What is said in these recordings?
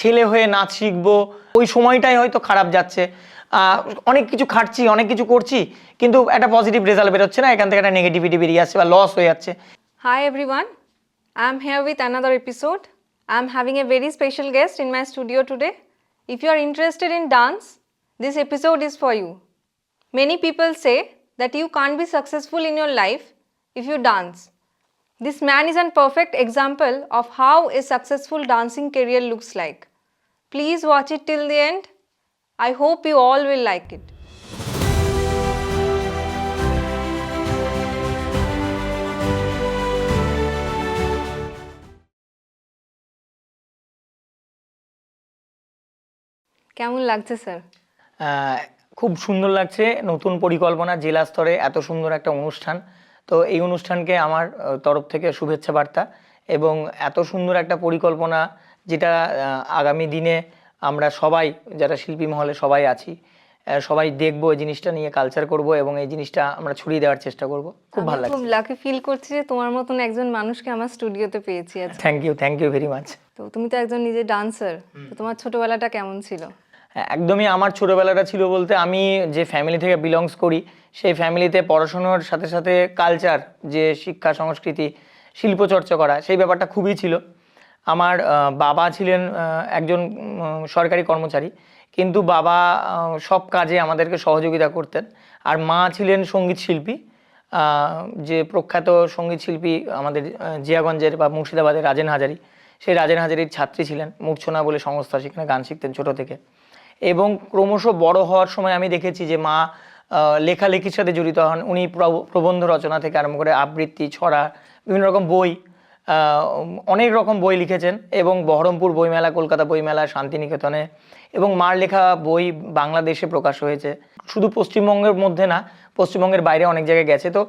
ছেলে হয়ে নাচ শিখবো ওই সময়টাই হয়তো খারাপ যাচ্ছে। অনেক কিছু খাটছি, অনেক কিছু করছি, কিন্তু একটা পজিটিভ রেজাল্ট বেরোচ্ছে না, এখান থেকে একটা নেগেটিভিটি বেরিয়ে আসছে বা লস হয়ে যাচ্ছে। Hi everyone, I am here with another episode. I am having a very special guest in my studio today. If you are interested in dance, this episode is for you. Many people say that you can't be successful in your life if you dance. This man is a perfect example of how a successful dancing career looks like. Please watch it till the end. I hope you all will like it. কেমন লাগছে sir? খুব সুন্দর লাগছে, নতুন পরিকল্পনা, জেলা স্তরে এত সুন্দর একটা অনুষ্ঠান। তো এই অনুষ্ঠানকে আমার তরফ থেকে শুভেচ্ছা বার্তা, এবং এত সুন্দর একটা পরিকল্পনা যেটা আগামী দিনে আমরা সবাই যারা শিল্পী মহলে সবাই আছি সবাই দেখবো, এই জিনিসটা নিয়ে কালচার করব এবং এই জিনিসটা আমরা ছড়িয়ে দেওয়ার চেষ্টা করব। খুব ভালো লাগছে, খুব লাকি ফিল করছি যে তোমার মতন একজন মানুষকে আমার স্টুডিওতে পেয়েছি আজ। Thank you very much. তো তুমি তো একজন নিজে ডান্সার, তো তোমার ছোটবেলাটা কেমন ছিল? একদমই আমার ছোটোবেলাটা ছিল বলতে, আমি যে ফ্যামিলি থেকে বিলংস করি সেই ফ্যামিলিতে পড়াশোনার সাথে সাথে কালচার, যে শিক্ষা সংস্কৃতি শিল্পচর্চা করা, সেই ব্যাপারটা খুবই ছিল। আমার বাবা ছিলেন একজন সরকারি কর্মচারী, কিন্তু বাবা সব কাজে আমাদেরকে সহযোগিতা করতেন। আর মা ছিলেন সঙ্গীত শিল্পী, যে প্রখ্যাত সঙ্গীত শিল্পী আমাদের জিয়াগঞ্জের বা মুর্শিদাবাদের রাজেন হাজারি, সেই রাজেন হাজারির ছাত্রী ছিলেন। মূর্ছনা বলে সংস্থা, সেখানে গান শিখতেন ছোটো থেকে। এবং ক্রমশ বড় হওয়ার সময় আমি দেখেছি যে মা লেখালেখির সাথে জড়িত হন। উনি প্রবন্ধ রচনা থেকে আরম্ভ করে আবৃত্তি, ছড়া, বিভিন্ন রকম বই, অনেক রকম বই লিখেছেন। এবং বহরমপুর বইমেলা, কলকাতা বইমেলা, শান্তিনিকেতনে, এবং মার লেখা বই বাংলাদেশে প্রকাশ হয়েছে। শুধু পশ্চিমবঙ্গের মধ্যে না, পশ্চিমবঙ্গের বাইরে অনেক জায়গায় গেছে। তো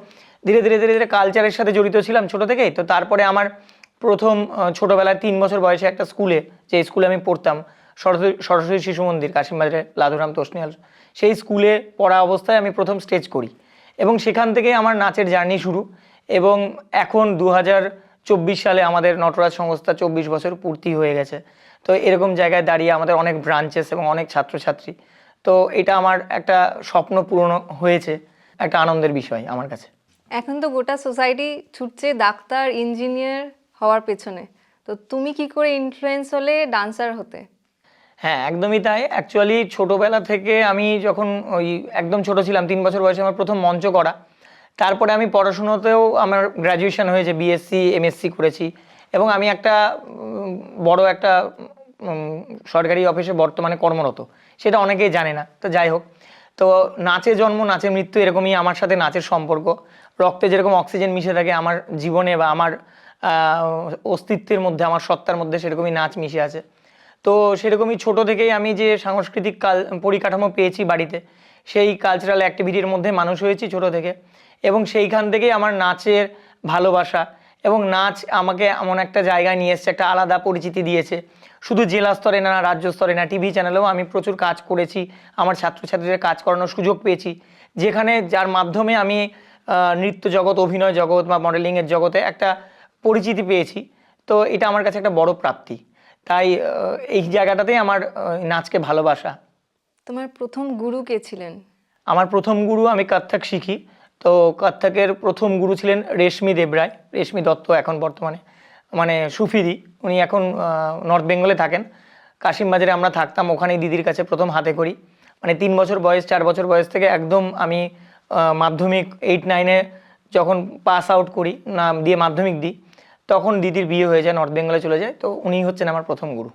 ধীরে ধীরে ধীরে ধীরে কালচারের সাথে জড়িত ছিলাম ছোটো থেকেই। তো তারপরে আমার প্রথম ছোটোবেলায় 3 বছর বয়সে একটা স্কুলে, যে স্কুলে আমি পড়তাম, সরস্বতী শিশু মন্দির, কাশিমবাজারে লাধুরাম তোষনিয়াল, সেই স্কুলে পড়া অবস্থায় আমি প্রথম স্টেজ করি, এবং সেখান থেকে আমার নাচের জার্নি শুরু। এবং এখন 2024 সালে আমাদের নটরাজ সংস্থা 24 বছর পূর্তি হয়ে গেছে। তো এরকম জায়গায় দাঁড়িয়ে আমাদের অনেক ব্রাঞ্চেস এবং অনেক ছাত্রছাত্রী, তো এটা আমার একটা স্বপ্ন পূরণ হয়েছে, একটা আনন্দের বিষয় আমার কাছে। এখন তো গোটা সোসাইটি ছুটছে ডাক্তার, ইঞ্জিনিয়ার হওয়ার পেছনে, তো তুমি কি করে ইনফ্লুয়েন্স হলে ডান্সার হতে? হ্যাঁ, একদমই তাই। অ্যাকচুয়ালি ছোটোবেলা থেকে আমি যখন ওই একদম ছোটো ছিলাম, 3 বছর বয়সে আমার প্রথম মঞ্চ করা। তারপরে আমি পড়াশুনোতেও আমার গ্র্যাজুয়েশন হয়েছে, বিএসসি এমএসসি করেছি, এবং আমি একটা বড় একটা সরকারি অফিসে বর্তমানে কর্মরত। সেটা অনেকেই জানে না, তো যাই হোক। তো নাচে জন্ম, নাচে মৃত্যু, এরকমই আমার সাথে নাচের সম্পর্ক। রক্তে যেরকম অক্সিজেন মিশে থাকে, আমার জীবনে বা আমার অস্তিত্বের মধ্যে, আমার সত্তার মধ্যে সেরকমই নাচ মিশে আছে। তো সেরকমই ছোটো থেকেই আমি যে সাংস্কৃতিক পরিকাঠামো পেয়েছি বাড়িতে, সেই কালচারাল অ্যাক্টিভিটির মধ্যে মানুষ হয়েছি ছোটো থেকে। এবং সেইখান থেকেই আমার নাচের ভালোবাসা, এবং নাচ আমাকে এমন একটা জায়গায় নিয়ে এসছে, একটা আলাদা পরিচিতি দিয়েছে। শুধু জেলা স্তরে না, রাজ্য স্তরে না, টিভি চ্যানেলেও আমি প্রচুর কাজ করেছি, আমার ছাত্রছাত্রীদের কাজ করানোর সুযোগ পেয়েছি, যেখানে যার মাধ্যমে আমি নৃত্য জগৎ, অভিনয় জগৎ বা মডেলিংয়ের জগতে একটা পরিচিতি পেয়েছি। তো এটা আমার কাছে একটা বড় প্রাপ্তি। তাই এই জায়গাটাতেই আমার নাচকে ভালোবাসা। তোমার প্রথম গুরু কে ছিলেন? আমার প্রথম গুরু, আমি কত্থক শিখি, তো কত্থকের প্রথম গুরু ছিলেন রেশমি দেবরায়, রেশমি দত্ত এখন বর্তমানে, মানে সুফিদি। উনি এখন নর্থ বেঙ্গলে থাকেন। কাশিমবাজারে আমরা থাকতাম, ওখানেই দিদির কাছে প্রথম হাতে করি। মানে 3 বছর বয়স, 4 বছর বয়স থেকে একদম আমি মাধ্যমিক 8-9-এ যখন পাস আউট করি, না দিয়ে মাধ্যমিক দিই, তখন দিদির বিয়ে হয়ে যায়, নর্থ বেঙ্গলে চলে যায়। তো উনি হচ্ছেন আমার প্রথম গুরু।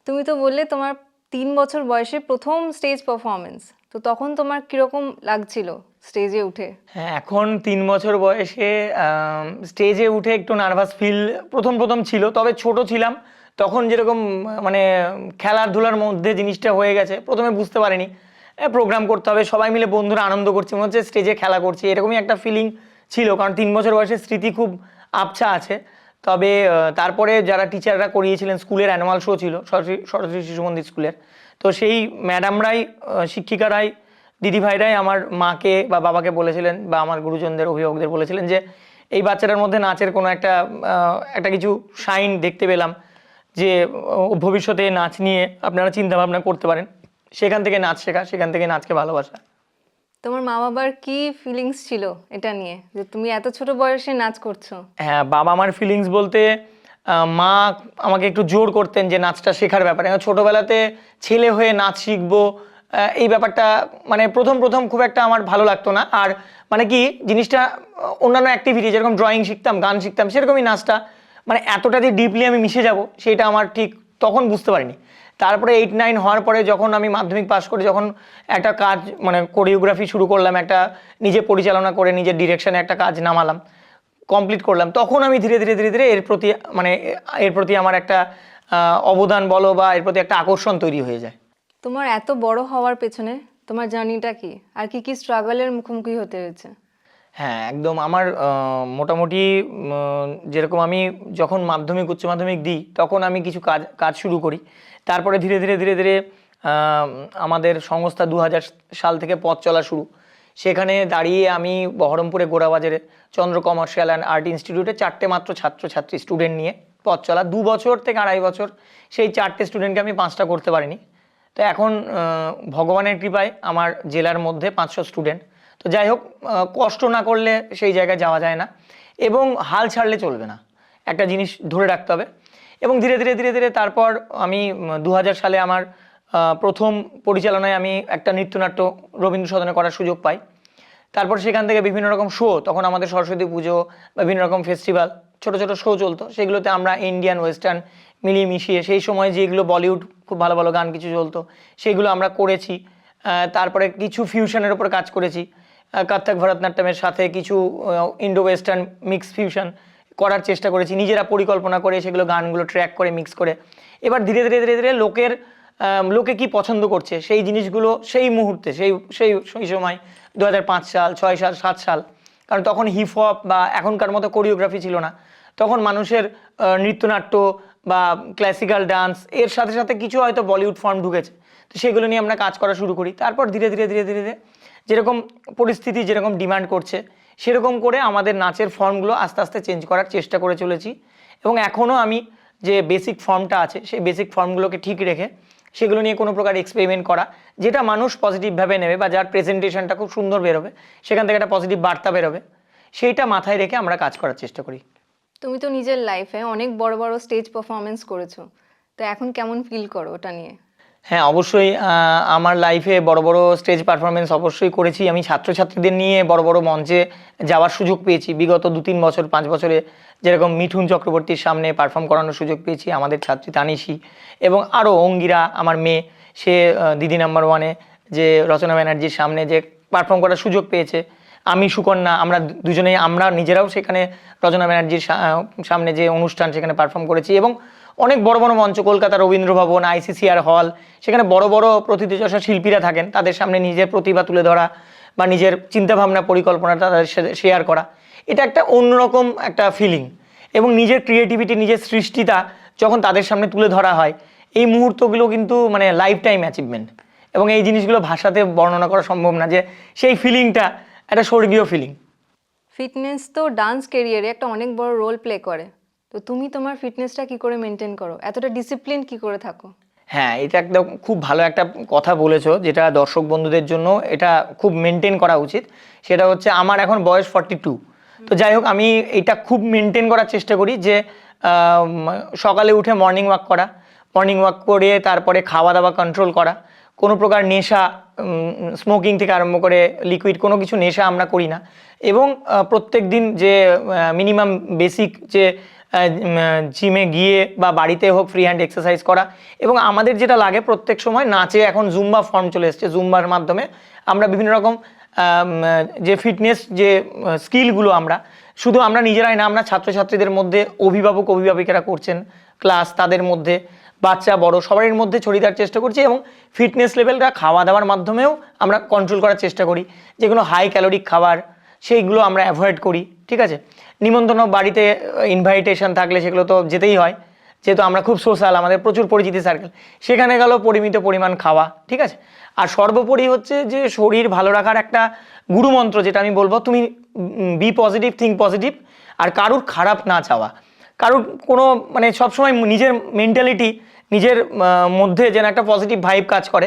তুমি তো বললে তোমার 3 বছর বয়সে প্রথম স্টেজ পারফরমেন্স, তো তখন তোমার কিরকম লাগছিল স্টেজে উঠে? হ্যাঁ, এখন 3 বছর বয়সে স্টেজে উঠে একটু নার্ভাস ফিল প্রথম ছিল, তবে ছোট ছিলাম তখন, যেরকম মানে খেলাধুলার মধ্যে জিনিসটা হয়ে গেছে, প্রথমে বুঝতে পারিনি। প্রোগ্রাম করতে হবে, সবাই মিলে বন্ধুরা আনন্দ করছি, মনে হচ্ছে স্টেজে খেলা করছি, এরকমই একটা ফিলিং ছিল। কারণ 3 বছর বয়সের স্মৃতি খুব আবছা আছে। তবে তারপরে যারা টিচাররা করিয়েছিলেন, স্কুলের অ্যানুয়াল শো ছিল সরস্বতী শিশু মন্দির স্কুলের, তো সেই ম্যাডামরাই, শিক্ষিকারাই, দিদিভাইরাই আমার মাকে বা বাবাকে বলেছিলেন, বা আমার গুরুজনদের, অভিভাবকদের বলেছিলেন যে এই বাচ্চাটার মধ্যে নাচের কোনো একটা কিছু শাইন দেখতে পেলাম। যে ভবিষ্যতে নাচ নিয়ে আপনারা চিন্তা ভাবনা করতে পারেন, সেখান থেকে নাচ শেখা, সেখান থেকে নাচকে ভালোবাসা। তোমার মা বাবার কি ফিলিংস ছিল এটা নিয়ে যে তুমি এত ছোট বয়সে নাচ করছো? হ্যাঁ, বাবা মার ফিলিংস বলতে মা আমাকে একটু জোর করতেন যে নাচটা শেখার ব্যাপারে। ছোটোবেলাতে ছেলে হয়ে নাচ শিখবো এই ব্যাপারটা মানে প্রথম প্রথম খুব একটা আমার ভালো লাগতো না। আর মানে কি জিনিসটা অন্যান্য অ্যাক্টিভিটি যেরকম ড্রয়িং শিখতাম, গান শিখতাম, সেরকমই নাচটা মানে এতটা যে ডিপলি আমি মিশে যাব সেটা আমার ঠিক তখন বুঝতে পারিনি। তারপরে 8-9 হওয়ার পরে যখন আমি মাধ্যমিক পাস করে যখন একটা কাজ মানে কোরিওগ্রাফি শুরু করলাম, একটা নিজে পরিচালনা করে নিজের ডিরেকশনে একটা কাজ নামালাম, কমপ্লিট করলাম, তখন আমি ধীরে ধীরে ধীরে ধীরে এর প্রতি আমার একটা অবদান বলো বা এর প্রতি একটা আকর্ষণ তৈরি হয়ে যায়। তোমার এত বড় হওয়ার পেছনে তোমার জার্নিটা কি, আর কি কি স্ট্রাগলের মুখোমুখি হতে হয়েছে? হ্যাঁ, একদম আমার মোটামুটি যেরকম আমি যখন মাধ্যমিক উচ্চ মাধ্যমিক দিই তখন আমি কিছু কাজ শুরু করি। তারপরে ধীরে ধীরে ধীরে ধীরে আমাদের সংস্থা 2000 সাল থেকে পথ চলা শুরু। সেখানে দাঁড়িয়ে আমি বহরমপুরে গোড়াবাজারে চন্দ্র কমার্শিয়াল অ্যান্ড আর্ট ইনস্টিটিউটে 4টে মাত্র ছাত্রছাত্রী স্টুডেন্ট নিয়ে পথ চলা 2 বছর থেকে 2.5 বছর, সেই 4টে স্টুডেন্টকে আমি 5টা করতে পারিনি। তো এখন ভগবানের কৃপায় আমার জেলার মধ্যে 500 স্টুডেন্ট। তো যাই হোক, কষ্ট না করলে সেই জায়গায় যাওয়া যায় না এবং হাল ছাড়লে চলবে না, একটা জিনিস ধরে রাখতে হবে। এবং ধীরে ধীরে ধীরে ধীরে তারপর আমি 2000 সালে আমার প্রথম পরিচালনায় আমি একটা নৃত্যনাট্য রবীন্দ্র সদনে করার সুযোগ পাই। তারপর সেখান থেকে বিভিন্ন রকম শো, তখন আমাদের সরস্বতী পুজো, বিভিন্ন রকম ফেস্টিভ্যাল, ছোট ছোট শো চলতো, সেগুলোতে আমরা ইন্ডিয়ান ওয়েস্টার্ন মিলিয়ে মিশিয়ে সেই সময় যেগুলো বলিউড খুব ভালো ভালো গান কিছু চলতো সেগুলো আমরা করেছি। তারপরে কিছু ফিউশনের উপর কাজ করেছি, কত্থক ভরতনাট্যমের সাথে কিছু ইন্ডো ওয়েস্টার্ন মিক্স ফিউশন করার চেষ্টা করেছি, নিজেরা পরিকল্পনা করে সেগুলো গানগুলো ট্র্যাক করে মিক্স করে। এবার ধীরে ধীরে ধীরে ধীরে লোকে কি পছন্দ করছে সেই জিনিসগুলো সেই মুহূর্তে সেই সময় 2005 সাল 6 সাল 7 সাল, কারণ তখন হিপ হপ বা এখনকার মতো কোরিওগ্রাফি ছিল না, তখন মানুষের নৃত্যনাট্য বা ক্লাসিক্যাল ডান্স এর সাথে সাথে কিছু হয়তো বলিউড ফর্ম ঢুকেছে, তো সেগুলো নিয়ে আমরা কাজ করা শুরু করি। তারপর ধীরে ধীরে ধীরে ধীরে ধীরে যেরকম পরিস্থিতি যেরকম ডিমান্ড করছে সেরকম করে আমাদের নাচের ফর্মগুলো আস্তে আস্তে চেঞ্জ করার চেষ্টা করে চলেছি। এবং এখনও আমি যে বেসিক ফর্মটা আছে সেই বেসিক ফর্মগুলোকে ঠিক রেখে সেগুলো নিয়ে কোনো প্রকার এক্সপেরিমেন্ট করা, যেটা মানুষ পজিটিভভাবে নেবে বা যার প্রেজেন্টেশনটা খুব সুন্দর বেরোবে, সেখান থেকে একটা পজিটিভ বার্তা বেরোবে, সেইটা মাথায় রেখে আমরা কাজ করার চেষ্টা করি। তুমি তো নিজের লাইফে অনেক বড় বড় স্টেজ পারফরমেন্স করেছো, তো এখন কেমন ফিল করো ওটা নিয়ে? হ্যাঁ, অবশ্যই আমার লাইফে বড় বড় স্টেজ পারফরমেন্স অবশ্যই করেছি। আমি ছাত্রছাত্রীদের নিয়ে বড় বড় মঞ্চে যাওয়ার সুযোগ পেয়েছি বিগত 2-3 বছর 5 বছরে, যেরকম মিঠুন চক্রবর্তীর সামনে পারফর্ম করানোর সুযোগ পেয়েছি, আমাদের ছাত্রী তানিশি এবং আরও অঙ্গিরা আমার মেয়ে, সে দিদি নাম্বার 1-এ যে রচনা ব্যানার্জির সামনে যে পারফর্ম করার সুযোগ পেয়েছে। আমি সুকন্যা, আমরা দুজনেই আমরা নিজেরাও সেখানে রচনা ব্যানার্জির সামনে যে অনুষ্ঠান সেখানে পারফর্ম করেছি। এবং অনেক বড় বড় মঞ্চ, কলকাতা রবীন্দ্র ভবন, ICCR হল, সেখানে বড় বড় প্রথিতযশা শিল্পীরা থাকেন, তাদের সামনে নিজের প্রতিভা তুলে ধরা বা নিজের চিন্তাভাবনা পরিকল্পনাটা তাদের সাথে শেয়ার করা, এটা একটা অন্যরকম একটা ফিলিং। এবং নিজের ক্রিয়েটিভিটি, নিজের সৃষ্টিটা যখন তাদের সামনে তুলে ধরা হয়, এই মুহূর্তগুলো কিন্তু মানে লাইফ টাইম অ্যাচিভমেন্ট। এবং এই জিনিসগুলো ভাষাতে বর্ণনা করা সম্ভব না, যে সেই ফিলিংটা একটা স্বর্গীয় ফিলিং। ফিটনেস তো ডান্স ক্যারিয়ারে একটা অনেক বড় রোল প্লে করে, তো তুমি তোমার ফিটনেসটা কি করে মেনটেন করো, এতটা ডিসিপ্লিন কি করে থাকো? হ্যাঁ, এটা একদম খুব ভালো একটা কথা বলেছো, যেটা দর্শক বন্ধুদের জন্য এটা খুব মেনটেন করা উচিত। সেটা হচ্ছে আমার এখন বয়স 42, তো যাই হোক আমি এটা খুব মেনটেন করার চেষ্টা করি যে সকালে উঠে মর্নিং ওয়াক করে তারপরে খাওয়া দাওয়া কন্ট্রোল করা, কোনো প্রকার নেশা, স্মোকিং থেকে আরম্ভ করে লিকুইড কোনো কিছু নেশা আমরা করি না। এবং প্রত্যেক দিন যে মিনিমাম বেসিক যে জিমে গিয়ে বা বাড়িতে হোক ফ্রি হ্যান্ড এক্সারসাইজ করা। এবং আমাদের যেটা লাগে প্রত্যেক সময় নাচে এখন জুম্বা ফর্ম চলে এসছে, জুম্বার মাধ্যমে আমরা বিভিন্ন রকম যে ফিটনেস যে স্কিলগুলো আমরা শুধু আমরা নিজেরাই না, আমরা ছাত্রছাত্রীদের মধ্যে অভিভাবিকেরা করছেন ক্লাস, তাদের মধ্যে বাচ্চা বড় সবার মধ্যে ছড়িয়ে দেওয়ার চেষ্টা করছি। এবং ফিটনেস লেভেলটা খাওয়া দাওয়ার মাধ্যমেও আমরা কন্ট্রোল করার চেষ্টা করি, যেগুলো হাই ক্যালোরিক খাবার সেইগুলো আমরা অ্যাভয়েড করি। ঠিক আছে, নিমন্ত্রণ বাড়িতে ইনভাইটেশন থাকলে সেগুলো তো যেতেই হয়, যেহেতু আমরা খুব সোশ্যাল, আমাদের প্রচুর পরিচিতি সার্কেল, সেখানে গেল পরিমিত পরিমাণ খাওয়া। ঠিক আছে, আর সর্বোপরি হচ্ছে যে শরীর ভালো রাখার একটা গুরুমন্ত্র যেটা আমি বলবো, তুমি বি পজিটিভ, থিঙ্ক পজিটিভ, আর কারুর খারাপ না চাওয়া, কারোর কোনো মানে সবসময় নিজের মেন্টালিটি নিজের মধ্যে যেন একটা পজিটিভ ভাইব কাজ করে।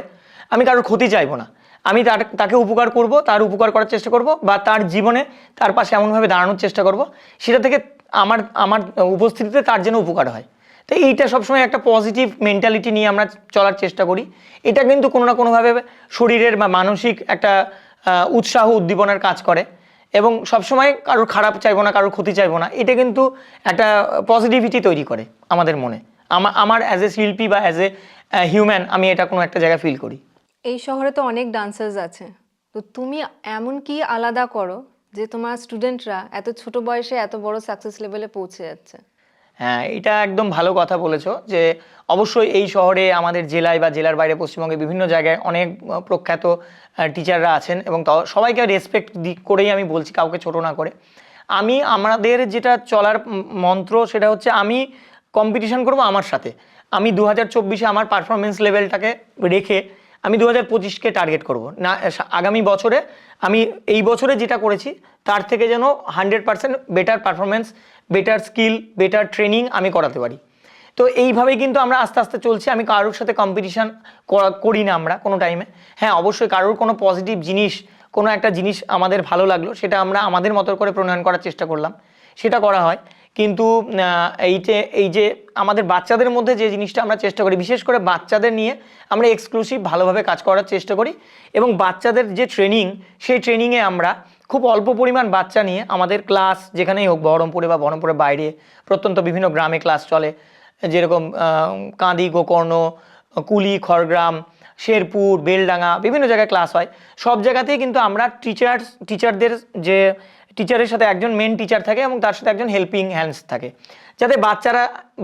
আমি কারোর ক্ষতি চাইবো না, আমি তাকে উপকার করব, তার উপকার করার চেষ্টা করব, বা তার জীবনে তার পাশে এমনভাবে দাঁড়ানোর চেষ্টা করব সেটা থেকে আমার আমার উপস্থিতিতে তার যেন উপকার হয়। তো এইটা সবসময় একটা পজিটিভ মেন্টালিটি নিয়ে আমরা চলার চেষ্টা করি। এটা কিন্তু কোনো না কোনোভাবে শরীরের বা মানসিক একটা উৎসাহ উদ্দীপনার কাজ করে, এবং সবসময় কারোর খারাপ চাইবো না, কারোর ক্ষতি চাইবো না, এটা কিন্তু একটা পজিটিভিটি তৈরি করে আমাদের মনে। আমার অ্যাজ এ শিল্পী বা অ্যাজ এ হিউম্যান আমি এটা কোনো একটা জায়গায় ফিল করি। এই শহরে তো অনেক ডান্সার্স আছে, তো তুমি এমন কি আলাদা করো যে তোমার স্টুডেন্টরা এত ছোট বয়সে এত বড় সাকসেস লেভেলে পৌঁছে যাচ্ছে? হ্যাঁ, এটা একদম ভালো কথা বলেছো যে অবশ্যই এই শহরে আমাদের জেলায় বা জেলার বাইরে পশ্চিমবঙ্গে বিভিন্ন জায়গায় অনেক প্রখ্যাত টিচাররা আছেন, এবং সবাইকে রেসপেক্ট করেই আমি বলছি, কাউকে ছোট না করে। আমাদের যেটা চলার মন্ত্র সেটা হচ্ছে আমি কম্পিটিশন করব আমার সাথে। আমি 2024-এ আমার পারফরমেন্স লেভেলটাকে রেখে আমি 2025-কে টার্গেট করব না। আগামী বছরে আমি এই বছরে যেটা করেছি তার থেকে যেন 100% better performance, better skill, better training আমি করাতে পারি। তো এইভাবেই কিন্তু আমরা আস্তে আস্তে চলছি। আমি কারোর সাথে কম্পিটিশান করি না আমরা কোনো টাইমে। হ্যাঁ, অবশ্যই কারোর কোনো পজিটিভ জিনিস, কোনো একটা জিনিস আমাদের ভালো লাগলো, সেটা আমরা আমাদের মতো করে প্রণয়ন করার চেষ্টা করলাম, সেটা করা হয়। কিন্তু এই যে আমাদের বাচ্চাদের মধ্যে যে জিনিসটা আমরা চেষ্টা করি, বিশেষ করে বাচ্চাদের নিয়ে আমরা এক্সক্লুসিভ ভালোভাবে কাজ করার চেষ্টা করি, এবং বাচ্চাদের যে ট্রেনিং, সেই ট্রেনিংয়ে আমরা খুব অল্প পরিমাণ বাচ্চা নিয়ে আমাদের ক্লাস যেখানেই হোক, বহরমপুরে বা বহরমপুরের বাইরে প্রত্যন্ত বিভিন্ন গ্রামে ক্লাস চলে, যেরকম কাঁদি, গোকর্ণ, কুলি, খড়গ্রাম, শেরপুর, বেলডাঙ্গা, বিভিন্ন জায়গায় ক্লাস হয়। সব জায়গাতেই কিন্তু আমরা টিচারদের যে টিচারের সাথে একজন মেন টিচার থাকে এবং তার সাথে একজন হেল্পিং হ্যান্ডস থাকে, যাতে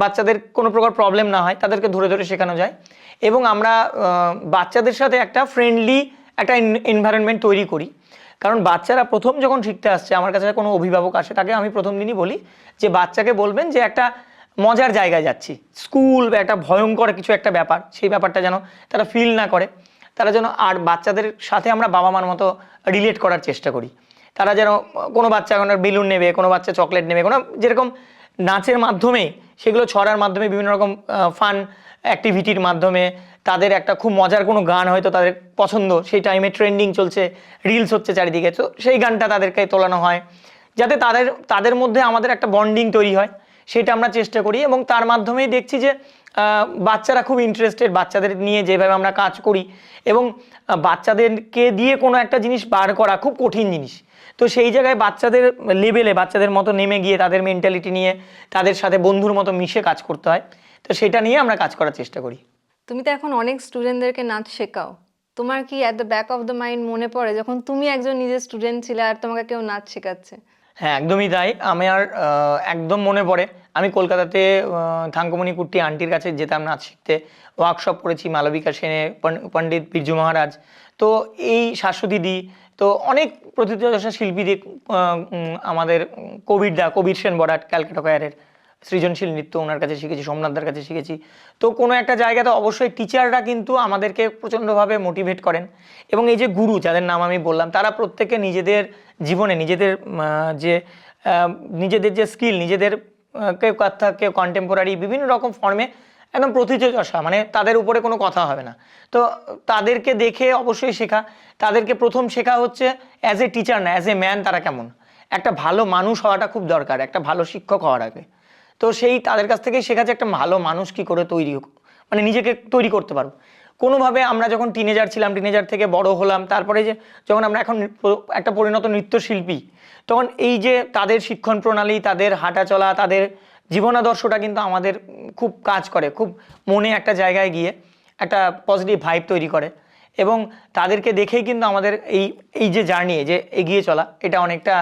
বাচ্চাদের কোনো প্রকার প্রবলেম না হয়, তাদেরকে ধরে ধরে শেখানো যায়। এবং আমরা বাচ্চাদের সাথে একটা ফ্রেন্ডলি একটা এনভায়রনমেন্ট তৈরি করি। কারণ বাচ্চারা প্রথম যখন শিখতে আসছে, আমার কাছে কোনো অভিভাবক আসে, তাকে আমি প্রথম দিনই বলি যে বাচ্চাকে বলবেন যে একটা মজার জায়গায় যাচ্ছি, স্কুল বা একটা ভয়ঙ্কর কিছু একটা ব্যাপার, সেই ব্যাপারটা যেন তারা ফিল না করে। তারা যেন, আর বাচ্চাদের সাথে আমরা বাবা মার মতো রিলেট করার চেষ্টা করি। তারা যেন, কোনো বাচ্চা এখন বেলুন নেবে, কোনো বাচ্চা চকলেট নেবে, কোনো যেরকম নাচের মাধ্যমে, সেগুলো ছড়ার মাধ্যমে, বিভিন্ন রকম ফান অ্যাক্টিভিটির মাধ্যমে, তাদের একটা খুব মজার কোনো গান হয়তো তাদের পছন্দ, সেই টাইমে ট্রেন্ডিং চলছে, রিলস হচ্ছে চারিদিকে, তো সেই গানটা তাদেরকে তোলানো হয়, যাতে তাদের মধ্যে আমাদের একটা বন্ডিং তৈরি হয়, সেটা আমরা চেষ্টা করি। এবং তার মাধ্যমেই দেখছি যে বাচ্চারা খুব ইন্টারেস্টেড, বাচ্চাদের নিয়ে যেভাবে আমরা কাজ করি, এবং বাচ্চাদেরকে দিয়ে কোনো একটা জিনিস বার করা খুব কঠিন জিনিস। তো সেই জায়গায় বাচ্চাদের লেভেলে, বাচ্চাদের মতো নেমে গিয়ে তাদের মেন্টালিটি নিয়ে তাদের সাথে বন্ধুর মতো মিশে কাজ করতে হয়। তো সেটা নিয়ে আমরা কাজ করার চেষ্টা করি। তুমি তো এখন অনেক স্টুডেন্টদেরকে নাচ শেখাও, তোমার কি at the back of the mind মনে পড়ে যখন তুমি একজন নিজের স্টুডেন্ট ছিলে আর তোমাকে কেউ নাচ শেখাচ্ছে? হ্যাঁ, একদমই তাই। আমার একদম মনে পড়ে, আমি কলকাতাতে থাঙ্কুমণি কুট্টি আন্টির কাছে যেতাম নাচ শিখতে, ওয়ার্কশপ করেছি মালবিকা সেনে, পণ্ডিত বিরজু মহারাজ, তো এই শাশ্বদিদি, তো অনেক প্রতিভাশালী শিল্পীদের, আমাদের কবির সেন বরাট, ক্যালকাটা কয়ারের সৃজনশীল নৃত্য ওনার কাছে শিখেছি, সোমনাথদার কাছে শিখেছি। তো কোনো একটা জায়গাতে অবশ্যই টিচাররা কিন্তু আমাদেরকে প্রচণ্ডভাবে মোটিভেট করেন, এবং এই যে গুরু যাদের নাম আমি বললাম, তারা প্রত্যেকে নিজেদের জীবনে নিজেদের যে স্কিল, নিজেদের কেউ কথা, কেউ কন্টেম্পোরারি, বিভিন্ন রকম ফর্মে একদম প্রতিযোগিতা, মানে তাদের উপরে কোনো কথা হবে না। তো তাদেরকে দেখে অবশ্যই শেখা, তাদেরকে প্রথম শেখা হচ্ছে অ্যাজ এ টিচার না, অ্যাজ এ ম্যান তারা কেমন, একটা ভালো মানুষ হওয়াটা খুব দরকার একটা ভালো শিক্ষক হওয়ার আগে। তো সেই তাদের কাছ থেকেই শেখা যে একটা ভালো মানুষ কী করে তৈরি হোক, মানে নিজেকে তৈরি করতে পারো কোনোভাবে। আমরা যখন টিনেজার ছিলাম, টিনেজার থেকে বড় হলাম, তারপরে যে যখন আমরা এখন একটা পরিণত নৃত্যশিল্পী, তখন এই যে তাদের শিক্ষণ প্রণালী, তাদের হাঁটা চলা, তাদের জীবনাদর্শটা কিন্তু আমাদের খুব কাজ করে, খুব মনে একটা জায়গায় গিয়ে একটা পজিটিভ ভাইব তৈরি করে। এবং তাদেরকে দেখেই কিন্তু আমাদের এই যে জার্নি, যে এগিয়ে চলা, এটা অনেকটা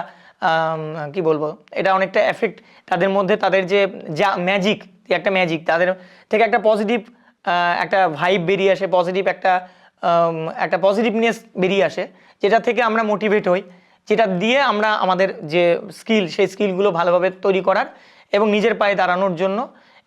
কি বলবো, এটা অনেকটা এফেক্ট তাদের মধ্যে, তাদের যে ম্যাজিক, তাদের থেকে একটা পজিটিভ একটা ভাইব বেরিয়ে আসে, পজিটিভ একটা পজিটিভনেস বেরিয়ে আসে, যেটা থেকে আমরা মোটিভেট হই, যেটা দিয়ে আমরা আমাদের যে স্কিল, সেই স্কিলগুলো ভালোভাবে তৈরি করার এবং নিজের পায়ে দাঁড়ানোর জন্য,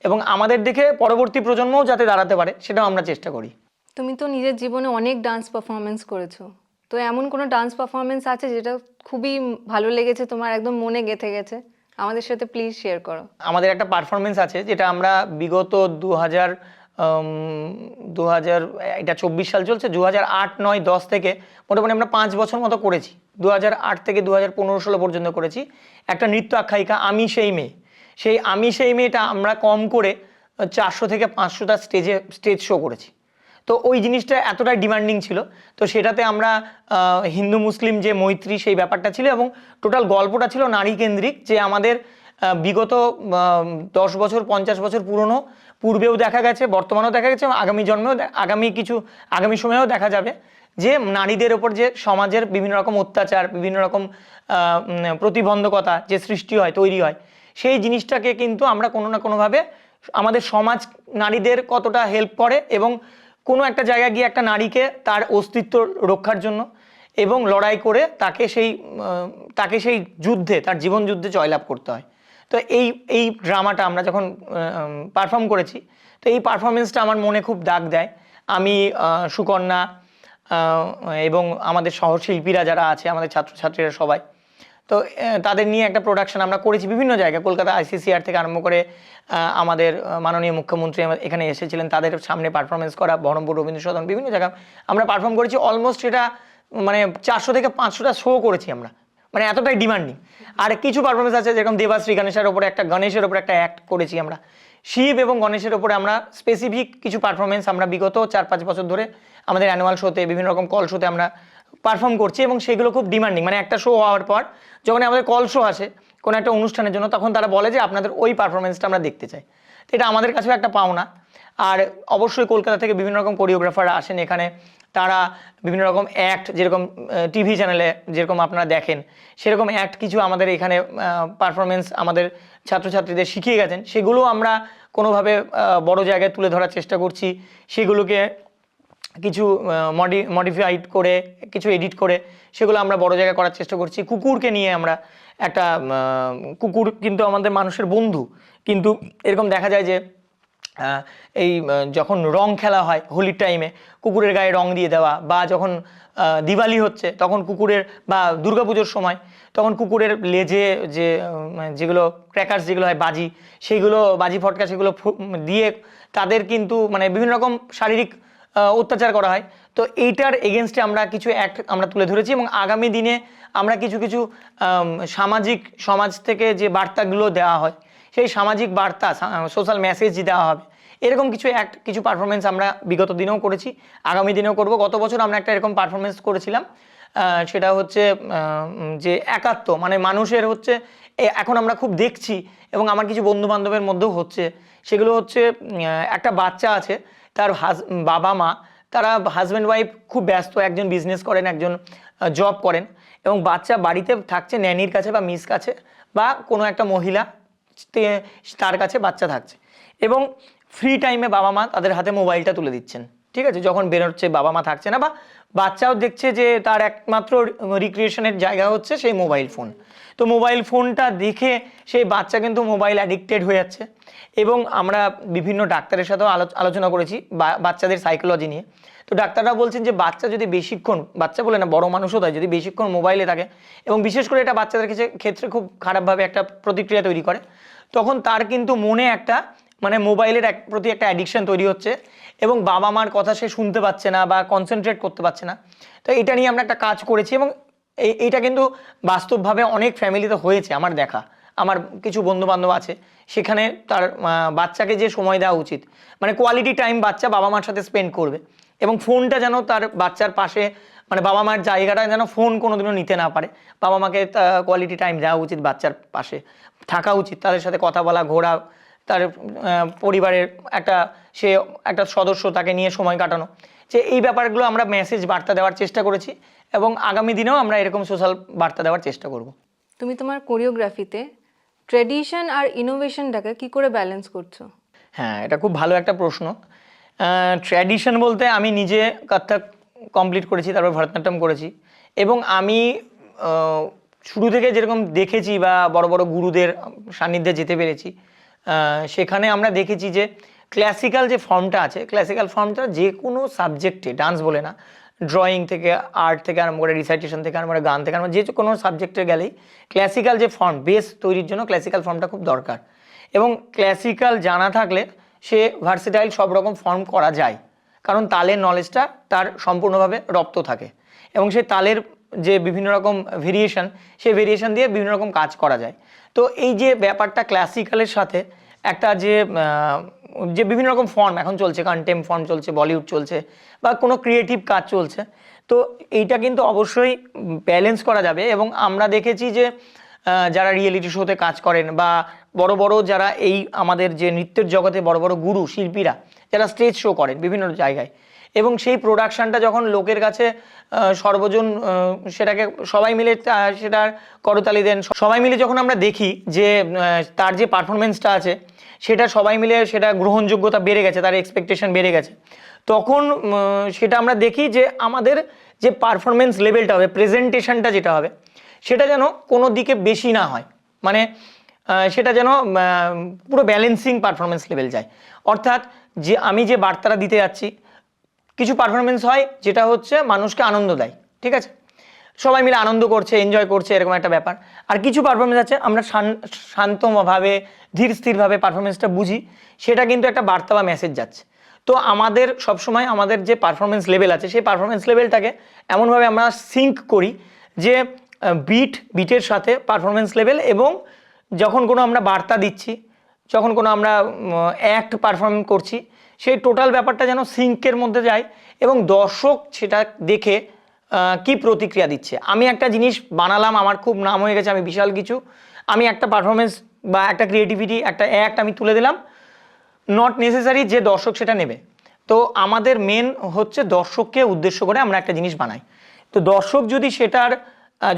এবং আমাদের দেখে পরবর্তী প্রজন্মও যাতে দাঁড়াতে পারে, সেটাও আমরা চেষ্টা করি। তুমি তো নিজের জীবনে অনেক ডান্স পারফরমেন্স করেছো, তো এমন কোনো ডান্স পারফরমেন্স আছে যেটা খুবই ভালো লেগেছে তোমার, একদম মনে গেঁথে গেছে? আমাদের সাথে প্লিজ শেয়ার করো। আমাদের একটা পারফরমেন্স আছে যেটা আমরা বিগত 2000 এটা 24 সাল চলছে, 2008, 9, 10 থেকে মোটামুটি আমরা 5 বছর মতো করেছি। 2008 থেকে 2015-16 পর্যন্ত করেছি একটা নৃত্য আখ্যায়িকা আমি সেই মেয়ে। সেই আমি সেই মেয়েটা আমরা কম করে 400 থেকে 500টা স্টেজ শো করেছি। তো ওই জিনিসটা এতটাই ডিমান্ডিং ছিল, তো সেটাতে আমরা হিন্দু মুসলিম যে মৈত্রী সেই ব্যাপারটা ছিল, এবং টোটাল গল্পটা ছিল নারী কেন্দ্রিক, যে আমাদের বিগত 10 বছর 50 বছর পুরনো, পূর্বেও দেখা গেছে, বর্তমানেও দেখা গেছে, এবং আগামী জন্মেও আগামী সময়েও দেখা যাবে যে নারীদের ওপর যে সমাজের বিভিন্ন রকম অত্যাচার, বিভিন্ন রকম প্রতিবন্ধকতা যে সৃষ্টি হয়, তৈরি হয়, সেই জিনিসটাকে কিন্তু আমরা কোনো না কোনোভাবে আমাদের সমাজ নারীদের কতটা হেল্প করে, এবং কোনো একটা জায়গায় গিয়ে একটা নারীকে তার অস্তিত্ব রক্ষার জন্য এবং লড়াই করে তাকে সেই যুদ্ধে, তার জীবন যুদ্ধে জয়লাভ করতে হয়। তো এই ড্রামাটা আমরা যখন পারফর্ম করেছি, তো এই পারফরমেন্সটা আমার মনে খুব দাগ দেয়। আমি সুকন্যা এবং আমাদের সহশিল্পীরা যারা আছে, আমাদের ছাত্রছাত্রীরা সবাই, তো তাদের নিয়ে একটা প্রোডাকশন আমরা করেছি বিভিন্ন জায়গায়, কলকাতা ICCR থেকে আরম্ভ করে আমাদের মাননীয় মুখ্যমন্ত্রী এখানে এসেছিলেন, তাদের সামনে পারফরমেন্স করা, বহরমপুর রবীন্দ্র সদন, বিভিন্ন জায়গায় আমরা পারফর্ম করেছি। অলমোস্ট এটা মানে 400 থেকে 500টা শো করেছি আমরা, মানে এতটাই ডিমান্ডিং। আর কিছু পারফরমেন্স আছে যেরকম দেবাশ্রী গণেশের ওপরে একটা অ্যাক্ট করেছি আমরা, শিব এবং গণেশের ওপরে আমরা স্পেসিফিক কিছু পারফরমেন্স আমরা বিগত 4-5 বছর ধরে আমাদের অ্যানুয়াল শোতে, বিভিন্ন রকম কল শোতে আমরা পারফর্ম করছি, এবং সেগুলো খুব ডিমান্ডিং। মানে একটা শো হওয়ার পর যখন আমাদের কল শো আসে কোনো একটা অনুষ্ঠানের জন্য, তখন তারা বলে যে আপনাদের ওই পারফরমেন্সটা আমরা দেখতে চাই। তো এটা আমাদের কাছেও একটা পাওনা। আর অবশ্যই কলকাতা থেকে বিভিন্ন রকম কোরিওগ্রাফাররা আসেন এখানে, তারা বিভিন্ন রকম অ্যাক্ট, যেরকম টিভি চ্যানেলে যেরকম আপনারা দেখেন, সেরকম অ্যাক্ট কিছু আমাদের এখানে পারফরমেন্স আমাদের ছাত্রছাত্রীদের শিখিয়ে গেছেন, সেগুলো আমরা কোনোভাবে বড় জায়গায় তুলে ধরার চেষ্টা করছি। সেগুলোকে কিছু মডিফাইড করে, কিছু এডিট করে সেগুলো আমরা বড় জায়গায় করার চেষ্টা করছি। কুকুরকে নিয়ে আমরা একটা কুকুর কিন্তু আমাদের মানুষের বন্ধু, কিন্তু এরকম দেখা যায় যে যখন রং খেলা হয় হোলির টাইমে, কুকুরের গায়ে রং দিয়ে দেওয়া, বা যখন দিওয়ালি হচ্ছে তখন কুকুরের, বা দুর্গাপুজোর সময় তখন কুকুরের লেজে যেগুলো ক্র্যাকার্স যেগুলো হয়, সেইগুলো বাজি ফটকা সেগুলো দিয়ে তাদের কিন্তু মানে বিভিন্ন রকম শারীরিক অত্যাচার করা হয়। তো এইটার এগেনস্টে আমরা কিছু অ্যাক্ট আমরা তুলে ধরেছি, এবং আগামী দিনে আমরা কিছু সমাজ থেকে যে বার্তাগুলো দেওয়া হয়, সেই সামাজিক বার্তা, সোশ্যাল মেসেজ দেওয়া হবে, এরকম কিছু পারফরমেন্স আমরা বিগত দিনেও করেছি, আগামী দিনেও করব। গত বছর আমরা একটা এরকম পারফরমেন্স করেছিলাম, সেটা হচ্ছে যে একাত্ম, মানে মানুষের হচ্ছে এখন আমরা খুব দেখছি, এবং আমার কিছু বন্ধু বান্ধবের মধ্যেও হচ্ছে, সেগুলো হচ্ছে একটা বাচ্চা আছে, তার বাবা মা, তারা হাজব্যান্ড ওয়াইফ খুব ব্যস্ত, একজন বিজনেস করেন, একজন জব করেন, এবং বাচ্চা বাড়িতে থাকছে ন্যানির কাছে বা মিস কাছে, বা কোনো একটা মহিলা তার কাছে বাচ্চা থাকছে, এবং ফ্রি টাইমে বাবা মা তাদের হাতে মোবাইলটা তুলে দিচ্ছেন। ঠিক আছে, যখন বেরোচ্ছে বাবা মা থাকছে না, বা বাচ্চাও দেখছে যে তার একমাত্র রিক্রিয়েশনের জায়গা হচ্ছে সেই মোবাইল ফোন। তো মোবাইল ফোনটা দেখে সেই বাচ্চা কিন্তু মোবাইল অ্যাডিক্টেড হয়ে যাচ্ছে। এবং আমরা বিভিন্ন ডাক্তারের সাথেও আলোচনা করেছি বাচ্চাদের সাইকোলজি নিয়ে। তো ডাক্তাররা বলছেন যে বাচ্চা যদি বেশিক্ষণ, বাচ্চা বলে না, বড় মানুষও তাই, যদি বেশিক্ষণ মোবাইলে থাকে, এবং বিশেষ করে এটা বাচ্চাদের ক্ষেত্রে খুব খারাপভাবে একটা প্রতিক্রিয়া তৈরি করে, তখন তার কিন্তু মনে একটা মানে মোবাইলের প্রতি একটা অ্যাডিকশন তৈরি হচ্ছে, এবং বাবা মার কথা সে শুনতে পাচ্ছে না বা কনসেন্ট্রেট করতে পারছে না। তো এটা নিয়ে আমরা একটা কাজ করেছি, এবং এইটা কিন্তু বাস্তবভাবে অনেক ফ্যামিলিতে হয়েছে আমার দেখা। আমার কিছু বন্ধু বান্ধব আছে, সেখানে তার বাচ্চাকে যে সময় দেওয়া উচিত, মানে কোয়ালিটি টাইম বাচ্চা বাবা মার সাথে স্পেন্ড করবে, এবং ফোনটা যেন তার বাচ্চার পাশে, মানে বাবা মার জায়গাটা যেন ফোন কোনোদিনও নিতে না পারে। বাবা মাকে কোয়ালিটি টাইম দেওয়া উচিত, বাচ্চার পাশে থাকা উচিত, তাদের সাথে কথা বলা, ঘোরা, তার পরিবারের সে একটা সদস্য, তাকে নিয়ে সময় কাটানো, যে এই ব্যাপারগুলো আমরা মেসেজ বার্তা দেওয়ার চেষ্টা করেছি, এবং আগামী দিনেও আমরা এরকম সোশ্যাল বার্তা দেওয়ার চেষ্টা করব। তুমি তোমার কোরিওগ্রাফিতে ট্র্যাডিশন আর ইনোভেশনটাকে কি করে ব্যালেন্স করছো? হ্যাঁ, এটা খুব ভালো একটা প্রশ্ন। ট্র্যাডিশন বলতে আমি নিজে কত্থক কমপ্লিট করেছি, তারপর ভরতনাট্যম করেছি, এবং আমি শুরু থেকে যেরকম দেখেছি বা বড় বড় গুরুদের সান্নিধ্যে যেতে পেরেছি, সেখানে আমরা দেখেছি যে ক্লাসিক্যাল যে ফর্মটা আছে, ক্লাসিক্যাল ফর্মটা যে কোনো সাবজেক্টে, ডান্স বলে না, ড্রয়িং থেকে, আর্ট থেকে আরম্ভ করে, রিসাইটেশন থেকে আরম্ভ করে, গান থেকে আরম্ভ করে, যে কোনো সাবজেক্টে গেলেই ক্লাসিক্যাল যে ফর্ম, বেস তৈরির জন্য ক্লাসিক্যাল ফর্মটা খুব দরকার। এবং ক্লাসিক্যাল জানা থাকলে সে ভার্সেটাইল সব রকম ফর্ম করা যায়, কারণ তালের নলেজটা তার সম্পূর্ণভাবে রপ্ত থাকে এবং সেই তালের যে বিভিন্ন রকম ভেরিয়েশন, সেই ভেরিয়েশন দিয়ে বিভিন্ন রকম কাজ করা যায়। তো এই যে ব্যাপারটা ক্লাসিক্যালের সাথে একটা যে বিভিন্ন রকম ফর্ম এখন চলছে, কন্টেম্প ফর্ম চলছে, বলিউড চলছে, বা কোনো ক্রিয়েটিভ কাজ চলছে, তো এইটা কিন্তু অবশ্যই ব্যালেন্স করা যাবে। এবং আমরা দেখেছি যে যারা রিয়েলিটি শোতে কাজ করেন বা বড় বড় যারা এই আমাদের যে নৃত্যের জগতে বড় বড় গুরু শিল্পীরা যারা স্টেজ শো করেন বিভিন্ন জায়গায়, এবং সেই প্রোডাকশানটা যখন লোকের কাছে সর্বজন সেটাকে সবাই মিলে সেটার করতালি দেন, সবাই মিলে যখন আমরা দেখি যে তার যে পারফরমেন্সটা আছে সেটা সবাই মিলে সেটা গ্রহণযোগ্যতা বেড়ে গেছে, তার এক্সপেকটেশন বেড়ে গেছে, তখন সেটা আমরা দেখি যে আমাদের যে পারফরমেন্স লেভেলটা হবে, প্রেজেন্টেশনটা যেটা হবে, সেটা যেন কোনো দিকে বেশি না হয়, মানে সেটা যেন পুরো ব্যালেন্সিং পারফরমেন্স লেভেল যায়। অর্থাৎ যে আমি যে বার্তাটা দিতে যাচ্ছি, কিছু পারফরমেন্স হয় যেটা হচ্ছে মানুষকে আনন্দ দেয়, ঠিক আছে, সবাই মিলে আনন্দ করছে, এনজয় করছে, এরকম একটা ব্যাপার। আর কিছু পারফরমেন্স আছে আমরা শান্তভাবে ধীর স্থিরভাবে পারফরমেন্সটা বুঝি, সেটা কিন্তু একটা বার্তা বা মেসেজ যাচ্ছে। তো আমাদের সবসময় আমাদের যে পারফরমেন্স লেভেল আছে সেই পারফরমেন্স লেভেলটাকে এমনভাবে আমরা সিঙ্ক করি যে বিটের সাথে পারফরমেন্স লেভেল, এবং যখন কোনো আমরা বার্তা দিচ্ছি, যখন কোনো আমরা অ্যাক্ট পারফর্ম করছি, সেই টোটাল ব্যাপারটা যেন সিঙ্কের মধ্যে যায় এবং দর্শক সেটা দেখে কি প্রতিক্রিয়া দিচ্ছে। আমি একটা জিনিস বানালাম, আমার খুব নাম হয়ে গেছে, আমি বিশাল কিছু, আমি একটা পারফরমেন্স বা একটা ক্রিয়েটিভিটি, একটা অ্যাক্ট আমি তুলে দিলাম, নট নেসেসারি যে দর্শক সেটা নেবে। তো আমাদের মেন হচ্ছে দর্শককে উদ্দেশ্য করে আমরা একটা জিনিস বানাই। তো দর্শক যদি সেটার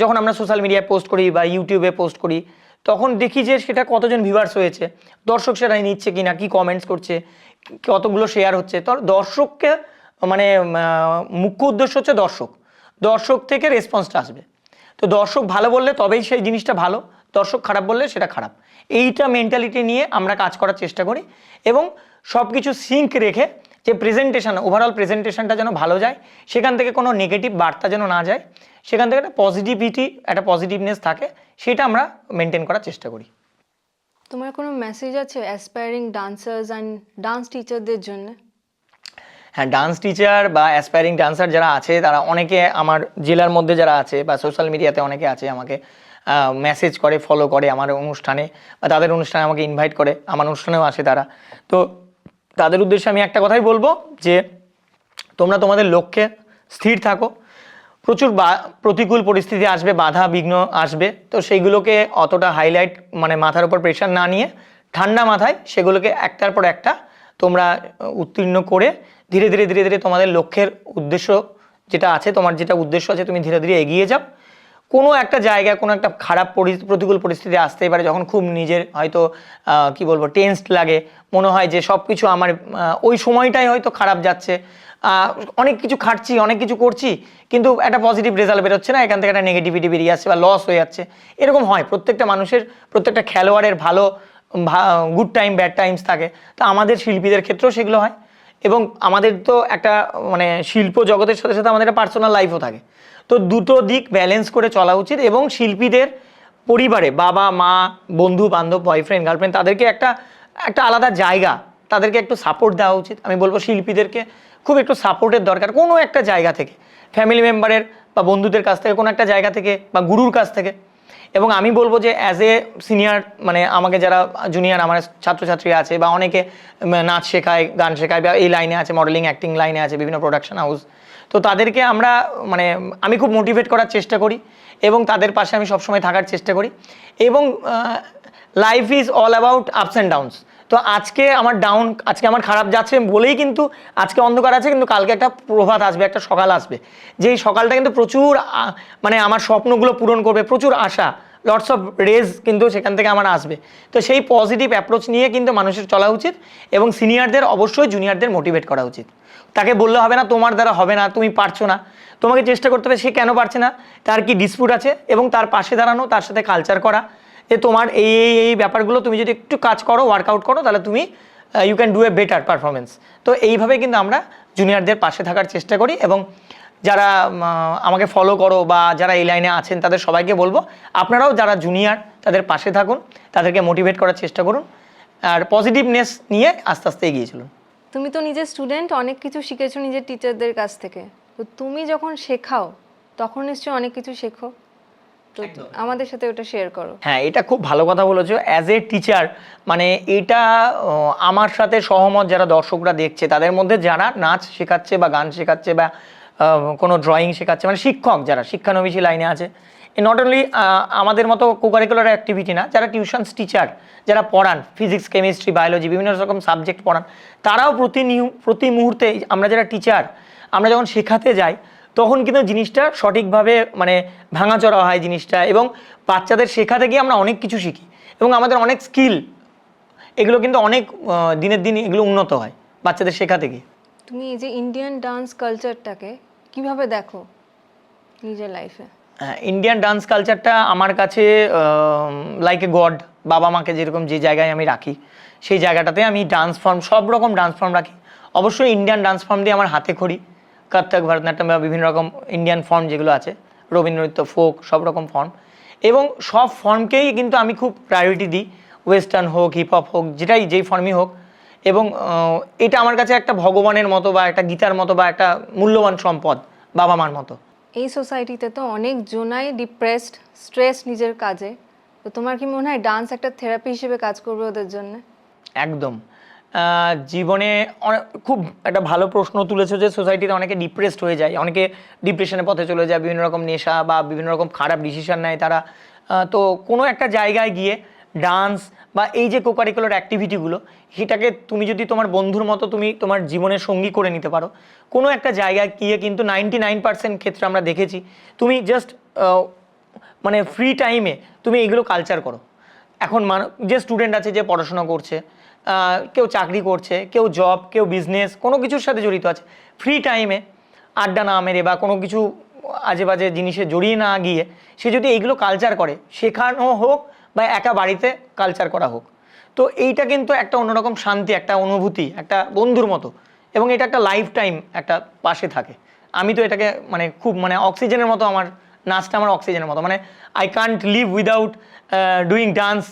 যখন আমরা সোশ্যাল মিডিয়ায় পোস্ট করি বা ইউটিউবে পোস্ট করি, তখন দেখি যে সেটা কতজন ভিউয়ার্স হয়েছে, দর্শক সেটা নিচ্ছে কিনা, কি কমেন্টস করছে, কতগুলো শেয়ার হচ্ছে। তো দর্শককে মানে মুখ্য উদ্দেশ্য হচ্ছে দর্শক থেকে রেসপন্সটা আসবে। তো দর্শক ভালো বললে তবেই সেই জিনিসটা ভালো, দর্শক খারাপ বললে সেটা খারাপ। এইটা মেন্টালিটি নিয়ে আমরা কাজ করার চেষ্টা করি এবং সব কিছু সিঙ্ক রেখে যে প্রেজেন্টেশন, ওভারঅল প্রেজেন্টেশনটা যেন ভালো যায়, সেখান থেকে কোনো নেগেটিভ বার্তা যেন না যায়, সেখান থেকে একটা পজিটিভিটি, একটা পজিটিভনেস থাকে, সেটা আমরা মেনটেন করার চেষ্টা করি। তোমার কোনো মেসেজ আছে অ্যাসপায়ারিং ডান্সার্স অ্যান্ড ডান্স টিচারদের জন্য? হ্যাঁ, ডান্স টিচার বা অ্যাসপায়ারিং ডান্সার যারা আছে, তারা অনেকে আমার জেলার মধ্যে যারা আছে বা সোশ্যাল মিডিয়াতে অনেকে আছে, আমাকে মেসেজ করে, ফলো করে আমার অনুষ্ঠানে, বা তাদের অনুষ্ঠানে আমাকে ইনভাইট করে, আমার অনুষ্ঠানেও আসে তারা। তো তাদের উদ্দেশ্যে আমি একটা কথাই বলবো যে তোমরা তোমাদের লক্ষ্যে স্থির থাকো। প্রচুর প্রতিকূল পরিস্থিতি আসবে, বাধা বিঘ্ন আসবে, তো সেইগুলোকে অতটা হাইলাইট মানে মাথার উপর প্রেশার না নিয়ে ঠান্ডা মাথায় সেগুলোকে একটার পর একটা তোমরা উত্তীর্ণ করে ধীরে ধীরে ধীরে ধীরে তোমাদের লক্ষ্যের উদ্দেশ্য যেটা আছে, তোমার যেটা উদ্দেশ্য আছে, তুমি ধীরে ধীরে এগিয়ে যাও। কোনো একটা জায়গায় কোনো একটা খারাপ প্রতিকূল পরিস্থিতি আসতেই পারে, যখন খুব নিজের হয়তো কি বলবো টেন্সড লাগে, মনে হয় যে সব কিছু আমার ওই সময়টাই হয়তো খারাপ যাচ্ছে, অনেক কিছু খাটছি, অনেক কিছু করছি, কিন্তু একটা পজিটিভ রেজাল্ট বেরোচ্ছে না, এখান থেকে একটা নেগেটিভিটি বেরিয়ে আসছে বা লস হয়ে যাচ্ছে, এরকম হয়। প্রত্যেকটা মানুষের, প্রত্যেকটা খেলোয়াড়ের ভালো গুড টাইম ব্যাড টাইমস থাকে, তো আমাদের শিল্পীদের ক্ষেত্রেও সেগুলো হয়। এবং আমাদের তো একটা মানে শিল্প জগতের সাথে সাথে আমাদের একটা পার্সোনাল লাইফও থাকে, তো দুটো দিক ব্যালেন্স করে চলা উচিত। এবং শিল্পীদের পরিবারে বাবা মা, বন্ধু বান্ধব, বয়ফ্রেন্ড গার্লফ্রেন্ড, তাদেরকে একটা আলাদা জায়গা, তাদেরকে একটু সাপোর্ট দেওয়া উচিত। আমি বলবো শিল্পীদেরকে খুব একটু সাপোর্টের দরকার, কোনো একটা জায়গা থেকে, ফ্যামিলি মেম্বারের বা বন্ধুদের কাছ থেকে, কোনো একটা জায়গা থেকে বা গুরুর কাছ থেকে। এবং আমি বলবো যে অ্যাজ এ সিনিয়র, মানে আমাকে যারা জুনিয়র আমার ছাত্রছাত্রী আছে বা অনেকে নাচ শেখায়, গান শেখায়, বা এই লাইনে আছে, মডেলিং অ্যাক্টিং লাইনে আছে, বিভিন্ন প্রোডাকশন হাউস, তো তাদেরকে আমরা মানে আমি খুব মোটিভেট করার চেষ্টা করি এবং তাদের পাশে আমি সবসময় থাকার চেষ্টা করি। এবং life is all about ups and downs. তো আজকে আমার ডাউন, আজকে আমার খারাপ যাচ্ছে বলেই কিন্তু আজকে অন্ধকার আছে, কিন্তু কালকে একটা প্রভাত আসবে, একটা সকাল আসবে, যেই সকালটা কিন্তু প্রচুর মানে আমার স্বপ্নগুলো পূরণ করবে, প্রচুর আশা, লটস অফ রেজ কিন্তু সেখান থেকে আমার আসবে। তো সেই পজিটিভ অ্যাপ্রোচ নিয়ে কিন্তু মানুষের চলা উচিত এবং সিনিয়রদের অবশ্যই জুনিয়রদের মোটিভেট করা উচিত। তাকে বললে হবে না তোমার দ্বারা হবে না, তুমি পারছো না, তোমাকে চেষ্টা করতে হবে, সে কেন পারছে না, তার কি ডিসপিউট আছে, এবং তার পাশে দাঁড়ানো, তার সাথে কালচার করা, যে তোমার এই ব্যাপারগুলো তুমি যদি একটু কাজ করো, ওয়ার্কআউট করো, তাহলে তুমি you can do a better performance. তো এইভাবে কিন্তু আমরা জুনিয়রদের পাশে থাকার চেষ্টা করি এবং যারা আমাকে ফলো করো বা যারা এই লাইনে আছেন তাদের সবাইকে বলবো আপনারাও যারা জুনিয়র তাদের পাশে থাকুন, তাদেরকে মোটিভেট করার চেষ্টা করুন, আর পজিটিভনেস নিয়ে আস্তে আস্তে এগিয়ে চলুন। তুমি তো নিজের স্টুডেন্ট, অনেক কিছু শিখেছো নিজের টিচারদের কাছ থেকে, তো তুমি যখন শেখাও তখন নিশ্চয়ই অনেক কিছু শেখো, তো আমাদের সাথে ওটা শেয়ার করো। হ্যাঁ, এটা খুব ভালো কথা বলেছো। অ্যাজ এ টিচার মানে এটা আমার সাথে সহমত যারা দর্শকরা দেখছে তাদের মধ্যে যারা নাচ শেখাচ্ছে বা গান শেখাচ্ছে বা কোনো ড্রয়িং শেখাচ্ছে, মানে শিক্ষক যারা শিক্ষানবিশী লাইনে আছে, নট অনলি আমাদের মতো কোকারিকুলার অ্যাক্টিভিটি না, যারা টিউশনস টিচার যারা পড়ান, ফিজিক্স কেমিস্ট্রি বায়োলজি বিভিন্ন রকম সাবজেক্ট পড়ান, তারাও প্রতি মুহূর্তে আমরা যারা টিচার আমরা যখন শেখাতে যাই তখন কিন্তু জিনিসটা সঠিকভাবে মানে ভাঙাচড়া হয় জিনিসটা, এবং বাচ্চাদের শেখাতে গিয়ে আমরা অনেক কিছু শিখি এবং আমাদের অনেক স্কিল এগুলো কিন্তু অনেক দিনের দিন এগুলো উন্নত হয় বাচ্চাদের শেখাতে গিয়ে। তুমি এই যে ইন্ডিয়ান ডান্স কালচারটাকে কিভাবে দেখো নিজের লাইফে? ইন্ডিয়ান ডান্স কালচারটা আমার কাছে লাইক এ গড। বাবা মাকে যেরকম যে জায়গায় আমি রাখি সেই জায়গাটাতে আমি ডান্স ফর্ম, সব রকম ডান্স ফর্ম রাখি। অবশ্যই ইন্ডিয়ান ডান্স ফর্ম দিয়ে আমার হাতে খড়ি, কত্থক, ভরতনাট্যম বা বিভিন্ন রকম ইন্ডিয়ান ফর্ম যেগুলো আছে, রবীন্দ্রনৃত্য, ফোক, সব রকম ফর্ম, এবং সব ফর্মকেই কিন্তু আমি খুব প্রায়োরিটি দিই, ওয়েস্টার্ন হোক, হিপ হপ হোক, যেই ফর্মই হোক। এবং এটা আমার কাছে একটা ভগবানের মতো বা একটা গীতার মতো বা একটা মূল্যবান সম্পদ বাবা মার মতো। এই সোসাইটিতে তো অনেক জনাই ডিপ্রেসড, স্ট্রেস নিজের কাজে, তো তোমার কি মনে হয় ডান্স একটা থেরাপি হিসেবে কাজ করবে ওদের জন্য? একদম। জীবনে খুব একটা ভালো প্রশ্ন তুলেছো যে সোসাইটিতে অনেকে ডিপ্রেসড হয়ে যায়, অনেকে ডিপ্রেশনের পথে চলে যায়, বিভিন্ন রকম নেশা বা বিভিন্ন রকম খারাপ ডিসিশন নেয় তারা। তো কোনো একটা জায়গায় গিয়ে ডান্স বা এই যে কোকারিকুলার অ্যাক্টিভিটিগুলো, সেটাকে তুমি যদি তোমার বন্ধুর মতো তুমি তোমার জীবনের সঙ্গী করে নিতে পারো, কোনো একটা জায়গায় গিয়ে কিন্তু 99% ক্ষেত্রে আমরা দেখেছি তুমি জাস্ট মানে ফ্রি টাইমে তুমি এইগুলো কালচার করো। এখন যে স্টুডেন্ট আছে যে পড়াশোনা করছে, কেউ চাকরি করছে, কেউ জব, কেউ বিজনেস, কোনো কিছুর সাথে জড়িত আছে, ফ্রি টাইমে আড্ডা না মেরে বা কোনো কিছু আজে বাজে জিনিসে জড়িয়ে না গিয়ে সে যদি এইগুলো কালচার করে, শেখানো হোক বা একা বাড়িতে কালচার করা হোক, তো এইটা কিন্তু একটা অন্যরকম শান্তি, একটা অনুভূতি, একটা বন্ধুর মতো, এবং এটা একটা লাইফ টাইম একটা পাশে থাকে। আমি তো এটাকে মানে খুব মানে অক্সিজেনের মতো, আমার নাচটা আমার অক্সিজেনের মতো, মানে I can't live without doing dance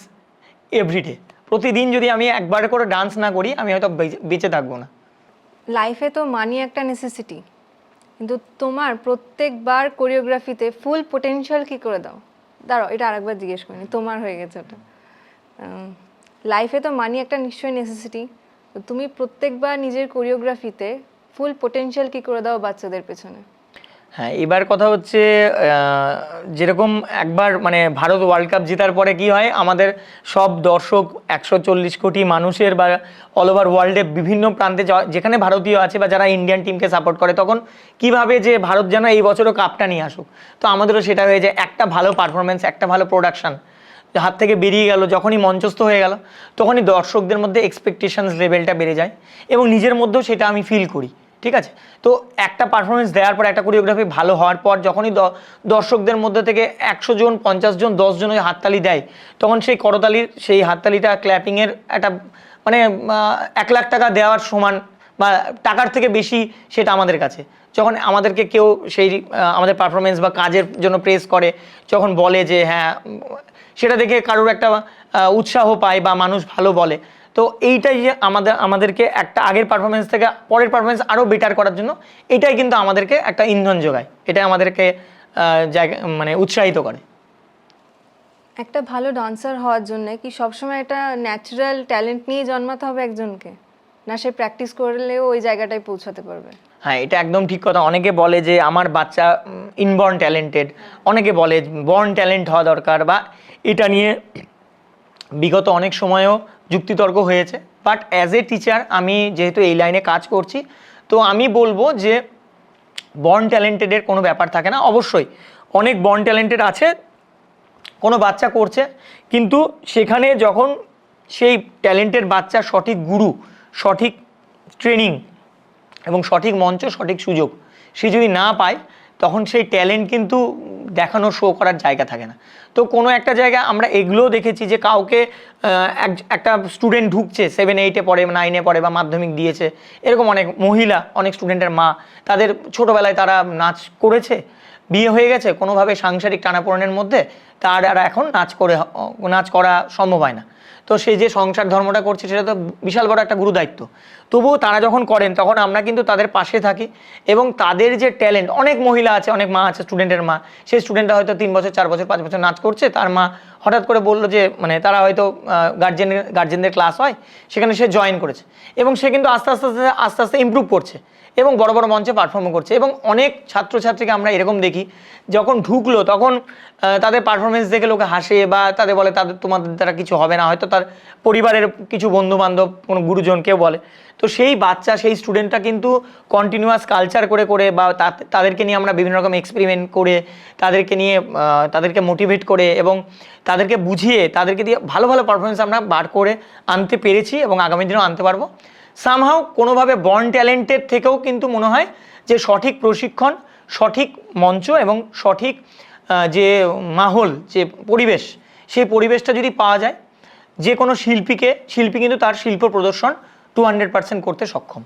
every day. প্রতিদিন যদি আমি একবার করে ডান্স না করি আমি হয়তো বেঁচে থাকবো না। লাইফে তো মানি একটা নেসেসিটি, কিন্তু তোমার প্রত্যেকবার কোরিওগ্রাফিতে ফুল পোটেনশিয়াল কী করে দাও? দাঁড়াও, এটা আরেকবার জিজ্ঞেস করিনি, তোমার হয়ে গেছে ওটা। লাইফে তো মানি একটা নিশ্চয়ই নেসেসিটি, তো তুমি প্রত্যেকবার নিজের কোরিওগ্রাফিতে ফুল পোটেনশিয়াল কী করে দাও বাচ্চাদের পেছনে? হ্যাঁ, এবার কথা হচ্ছে যেরকম একবার মানে ভারত ওয়ার্ল্ড কাপ জেতার পরে কি হয়, আমাদের সব দর্শক 140 কোটি মানুষের বা অল ওভার ওয়ার্ল্ডে বিভিন্ন প্রান্তে যেখানে ভারতীয় আছে বা যারা ইন্ডিয়ান টিমকে সাপোর্ট করে, তখন কিভাবে যে ভারত যেন এই বছরও কাপটা নিয়ে আসুক। তো আমাদেরও সেটা হয়ে যায়, একটা ভালো পারফরমেন্স, একটা ভালো প্রোডাকশান হাত থেকে বেরিয়ে গেল, যখনই মঞ্চস্থ হয়ে গেল তখনই দর্শকদের মধ্যে এক্সপেকটেশনস লেভেলটা বেড়ে যায়, এবং নিজের মধ্যেও সেটা আমি ফিল করি। ঠিক আছে, তো একটা পারফরমেন্স দেওয়ার পর, একটা কোরিওগ্রাফি ভালো হওয়ার পর যখনই দর্শকদের মধ্যে থেকে 100 জন, 50 জন, 10 জন ওই হাততালি দেয়, তখন সেই করতালির সেই হাততালিটা ক্ল্যাপিংয়ের একটা মানে 1 লাখ টাকা দেওয়ার সমান বা টাকার থেকে বেশি সেটা আমাদের কাছে। যখন আমাদেরকে কেউ সেই আমাদের পারফরমেন্স বা কাজের জন্য প্রেস করে, যখন বলে যে হ্যাঁ, সেটা দেখে কারোর একটা উৎসাহ পায় বা মানুষ ভালো বলে, তো এইটাই যে আমাদেরকে একটা আগের পারফরমেন্স থেকে পরের পারফরমেন্স আরও বেটার করার জন্য এটাই কিন্তু আমাদেরকে একটা ইন্ধন যোগায়, এটাই আমাদেরকে জায়গা মানে উৎসাহিত করে। একটা ভালো ডান্সার হওয়ার জন্য কি সবসময় একটা ন্যাচারাল ট্যালেন্ট নিয়ে জন্মাতে হবে একজনকে, না সে প্র্যাকটিস করলেও ওই জায়গাটায় পৌঁছাতে পারবে? হ্যাঁ, এটা একদম ঠিক কথা। অনেকে বলে যে আমার বাচ্চা ইনবর্ন ট্যালেন্টেড, অনেকে বলে বর্ন ট্যালেন্ট হওয়া দরকার, বা এটা নিয়ে বিগত অনেক সময়ও যুক্তিতর্ক হয়েছে। বাট অ্যাজ এ টিচার আমি যেহেতু এই লাইনে কাজ করছি, তো আমি বলবো যে বর্ন ট্যালেন্টেডের কোনো ব্যাপার থাকে না। অবশ্যই অনেক বর্ন ট্যালেন্টেড আছে, কোনো বাচ্চা করছে, কিন্তু সেখানে যখন সেই ট্যালেন্টেড বাচ্চা সঠিক গুরু, সঠিক ট্রেনিং এবং সঠিক মঞ্চ, সঠিক সুযোগ সে যদি না পায়, তখন সেই ট্যালেন্ট কিন্তু দেখানো শো করার জায়গা থাকে না। তো কোনো একটা জায়গায় আমরা এগুলোও দেখেছি যে কাউকে একটা স্টুডেন্ট ঢুকছে 7-8-এ পড়ে, 9-এ পড়ে বা মাধ্যমিক দিয়েছে, এরকম অনেক মহিলা, অনেক স্টুডেন্টের মা, তাদের ছোটোবেলায় তারা নাচ করেছে, বিয়ে হয়ে গেছে, কোনোভাবে সাংসারিক টানাপোড়েনের মধ্যে তার আর এখন নাচ করা সম্ভব হয় না। তো সেই যে সংসার ধর্মটা করছে সেটা তো বিশাল বড় একটা গুরুদায়িত্ব। তবুও তারা যখন করেন তখন আমরা কিন্তু তাদের পাশে থাকি এবং তাদের যে ট্যালেন্ট, অনেক মহিলা আছে, অনেক মা আছে, স্টুডেন্টের মা, সেই স্টুডেন্টটা হয়তো 3 বছর 4 বছর 5 বছর নাচ করছে, তার মা হঠাৎ করে বললো যে মানে তারা হয়তো গার্জেনদের ক্লাস হয়, সেখানে সে জয়েন করেছে এবং সে কিন্তু আস্তে আস্তে আস্তে আস্তে আস্তে ইমপ্রুভ করছে এবং বড় বড় মঞ্চে পারফর্মও করছে। এবং অনেক ছাত্রছাত্রীকে আমরা এরকম দেখি যখন ঢুকলো তখন তাদের পারফরমেন্স দেখে লোকে হাসে বা তাদের বলে তোমাদের দ্বারা কিছু হবে না, হয়তো তার পরিবারের কিছু বন্ধু বান্ধব, কোনো গুরুজন কেউ বলে। তো সেই বাচ্চা, সেই স্টুডেন্টটা কিন্তু কন্টিনিউয়াস কালচার করে করে বা তাদেরকে নিয়ে আমরা বিভিন্ন রকম এক্সপেরিমেন্ট করে তাদেরকে নিয়ে তাদেরকে মোটিভেট করে এবং তাদেরকে বুঝিয়ে তাদেরকে দিয়ে ভালো ভালো পারফরমেন্স আমরা বার করে আনতে পেরেছি এবং আগামী দিনেও আনতে পারবো। সামহাও কোনোভাবে বর্ন ট্যালেন্টের থেকেও কিন্তু মনে হয় যে সঠিক প্রশিক্ষণ, সঠিক মঞ্চ এবং সঠিক যে মাহল, যে পরিবেশ, সেই পরিবেশটা যদি পাওয়া যায়, যে কোনো শিল্পী কিন্তু তার শিল্প প্রদর্শন 200% করতে সক্ষম।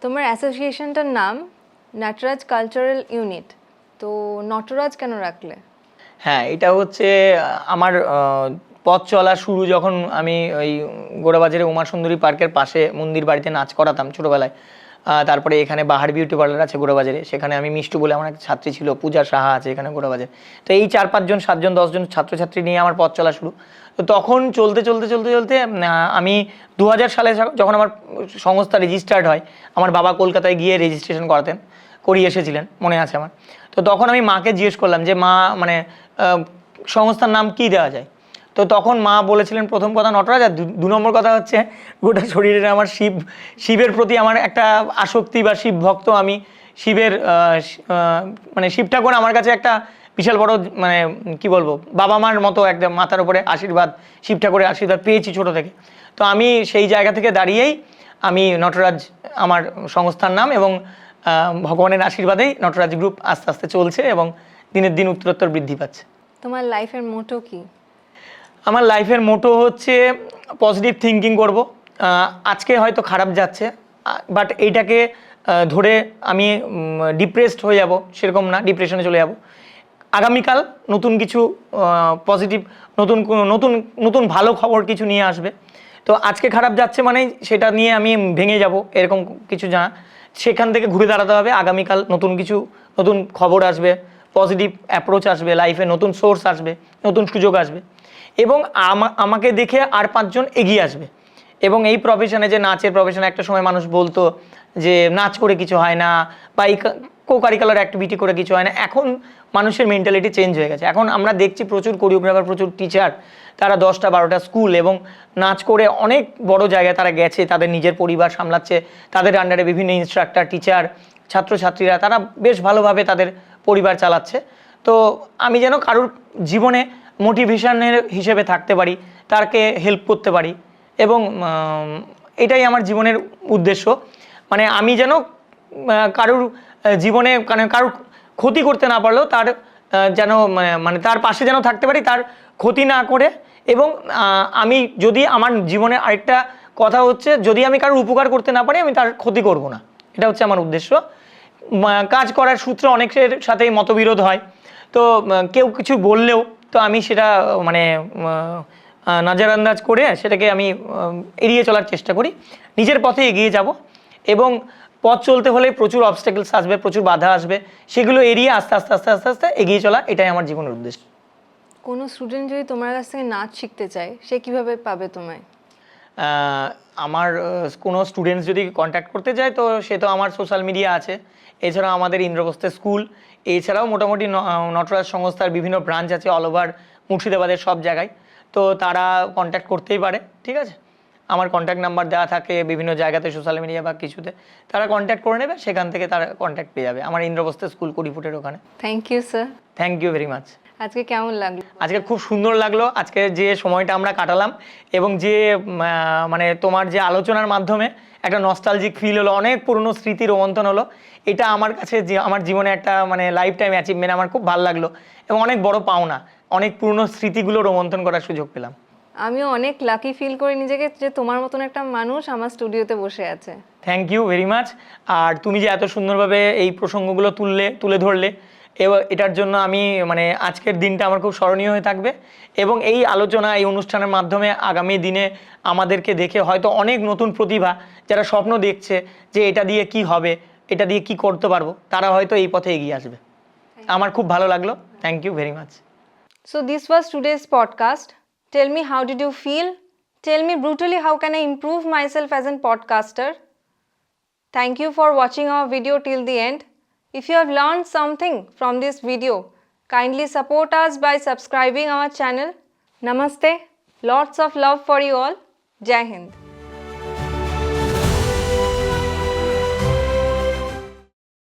তোমার অ্যাসোসিয়েশনটার নাম নটরাজ কালচারাল ইউনিট, তো নটরাজ কেন রাখলে? হ্যাঁ, এটা হচ্ছে আমার পথ চলা শুরু যখন আমি ওই গোড়াবাজারে উমা সুন্দরী পার্কের পাশে মন্দির বাড়িতে নাচ করাতাম ছোটোবেলায়। তারপরে এখানে বাহার বিউটি পার্লার আছে গোড়াবাজারে, সেখানে আমি মিষ্টু বলে আমার একটা ছাত্রী ছিল, পূজা সাহা আছে এখানে গোড়াবাজারে। তো এই 4-5 জন 7 জন 10 জন ছাত্রছাত্রী নিয়ে আমার পথ চলা শুরু। তো তখন চলতে চলতে চলতে চলতে আমি 2000 সালে যখন আমার সংস্থা রেজিস্টার্ড হয়, আমার বাবা কলকাতায় গিয়ে রেজিস্ট্রেশন করিয়ে এসেছিলেন, মনে আছে আমার। তো তখন আমি মাকে জিজ্ঞেস করলাম যে মা, মানে সংস্থার নাম কি দেওয়া যায়? তো তখন মা বলেছিলেন প্রথম কথা নটরাজ, আর 2 নম্বর কথা হচ্ছে গোটা শরীরের আমার শিবের প্রতি আমার একটা আসক্তি বা শিব ভক্ত আমি। শিবের মানে শিব ঠাকুর আমার কাছে একটা বিশাল বড়, মানে কি বলবো, বাবা মার মতো একদম, মাথার উপরে আশীর্বাদ, শিব ঠাকুরের আশীর্বাদ পেয়েছি ছোটো থেকে। তো আমি সেই জায়গা থেকে দাঁড়িয়েই আমি নটরাজ আমার সংস্থার নাম এবং ভগবানের আশীর্বাদেই নটরাজ গ্রুপ আস্তে আস্তে চলছে এবং দিনের দিন উত্তরোত্তর বৃদ্ধি পাচ্ছে। তোমার লাইফের মোটো কি? আমার লাইফের মোটো হচ্ছে পজিটিভ থিঙ্কিং করব। আজকে হয়তো খারাপ যাচ্ছে, বাট এইটাকে ধরে আমি ডিপ্রেসড হয়ে যাব সেরকম না, ডিপ্রেশনে চলে যাব। আগামীকাল নতুন কিছু পজিটিভ, নতুন ভালো খবর কিছু নিয়ে আসবে। তো আজকে খারাপ যাচ্ছে মানে সেটা নিয়ে আমি ভেঙে যাব এরকম কিছু না, সেখান থেকে ঘুরে দাঁড়াতে হবে। আগামীকাল নতুন খবর আসবে, পজিটিভ অ্যাপ্রোচ আসবে, লাইফে নতুন সোর্স আসবে, নতুন সুযোগ আসবে এবং আমাকে দেখে আর 5 জন এগিয়ে আসবে। এবং এই প্রফেশনে, যে নাচের প্রফেশনে, একটা সময় মানুষ বলতো যে নাচ করে কিছু হয় না বা এই কো কারিকুলার অ্যাক্টিভিটি করে কিছু হয় না। এখন মানুষের মেন্টালিটি চেঞ্জ হয়ে গেছে। এখন আমরা দেখছি প্রচুর কোরিওগ্রাফার, প্রচুর টিচার, তারা 10টা 12টা স্কুল এবং নাচ করে অনেক বড় জায়গায় তারা গেছে, তাদের নিজের পরিবার সামলাচ্ছে, তাদের আন্ডারে বিভিন্ন ইনস্ট্রাক্টর, টিচার, ছাত্রছাত্রীরা, তারা বেশ ভালোভাবে তাদের পরিবার চালাচ্ছে। তো আমি যেন কারোর জীবনে মোটিভেশনের হিসেবে থাকতে পারি, তাকে হেল্প করতে পারি এবং এটাই আমার জীবনের উদ্দেশ্য। মানে আমি যেন কারোর জীবনে, কারোর ক্ষতি করতে না পারলেও তার যেন মানে তার পাশে যেন থাকতে পারি, তার ক্ষতি না করে। এবং আমি যদি আমার জীবনে আরেকটা কথা হচ্ছে, যদি আমি কারোর উপকার করতে না পারি আমি তার ক্ষতি করব না, এটা হচ্ছে আমার উদ্দেশ্য। কাজ করার সূত্রে অনেকের সাথেই মতবিরোধ হয়, তো কেউ কিছু বললেও তো আমি সেটা মানে নজরআন্দাজ করে সেটাকে আমি এড়িয়ে চলার চেষ্টা করি, নিজের পথে এগিয়ে যাব। এবং পথ চলতে হলে প্রচুর অবস্ট্যাকলস আসবে, প্রচুর বাধা আসবে, সেগুলো এড়িয়ে আস্তে আস্তে আস্তে আস্তে আস্তে এগিয়ে চলা, এটাই আমার জীবনের উদ্দেশ্য। কোনো স্টুডেন্ট যদি তোমার কাছ থেকে নাচ শিখতে চায়, সে কিভাবে পাবে তোমায়? আমার কোনো স্টুডেন্টস যদি কন্ট্যাক্ট করতে চায় তো সে তো আমার সোশ্যাল মিডিয়া আছে, এছাড়াও আমাদের ইন্দ্রপ্রস্থে স্কুল, এছাড়াও মোটামুটি নটরাজ সংস্থার বিভিন্ন ব্রাঞ্চ আছে অল ওভার মুর্শিদাবাদের সব জায়গায়। তো তারা কন্ট্যাক্ট করতেই পারে, ঠিক আছে? আমার কন্ট্যাক্ট নাম্বার দেওয়া থাকে বিভিন্ন জায়গাতে, সোশ্যাল মিডিয়া বা কিছুতে, তারা কন্ট্যাক্ট করে নেবে, সেখান থেকে তারা কন্ট্যাক্ট পেয়ে যাবে আমার ইন্দ্রপ্রস্থে স্কুল 20 ফুটের ওখানে। Thank you sir. Thank you very much. আজকে কেমন লাগলো? আজকে খুব সুন্দর লাগলো, আজকে যে সময়টা আমরা কাটালাম এবং যে মানে তোমার যে আলোচনার মাধ্যমে একটা নস্টালজিক ফিল হলো, অনেক পুরনো স্মৃতি রোমন্থন হলো। এটা আমার কাছে আমার জীবনে একটা মানে লাইফ টাইম অ্যাচিভমেন্ট, আমার খুব ভালো লাগলো এবং অনেক বড় পাওনা, অনেক পুরনো স্মৃতিগুলো রোমন্থন করার সুযোগ পেলাম। আমিও অনেক লাকি ফিল করি নিজেকে যে তোমার মতন একটা মানুষ আমার স্টুডিওতে বসে আছে। Thank you very much. আর তুমি যে এত সুন্দরভাবে এই প্রসঙ্গগুলো তুলে ধরলে, এটার জন্য আমি মানে আজকের দিনটা আমার খুব স্মরণীয় হয়ে থাকবে। এবং এই আলোচনা, এই অনুষ্ঠানের মাধ্যমে আগামী দিনে আমাদেরকে দেখে হয়তো অনেক নতুন প্রতিভা যারা স্বপ্ন দেখছে যে এটা দিয়ে কি হবে, এটা দিয়ে কি করতে পারবো, তারা হয়তো এই পথে এগিয়ে আসবে। আমার খুব ভালো লাগলো। Thank you very much. So this was today's podcast. Tell me, how did you feel? Tell me brutally, how can I improve myself as a podcaster? Thank you for watching our video till the end. If you have learned something from this video, kindly support us by subscribing our channel. Namaste. Lots of love for you all. Jai Hind.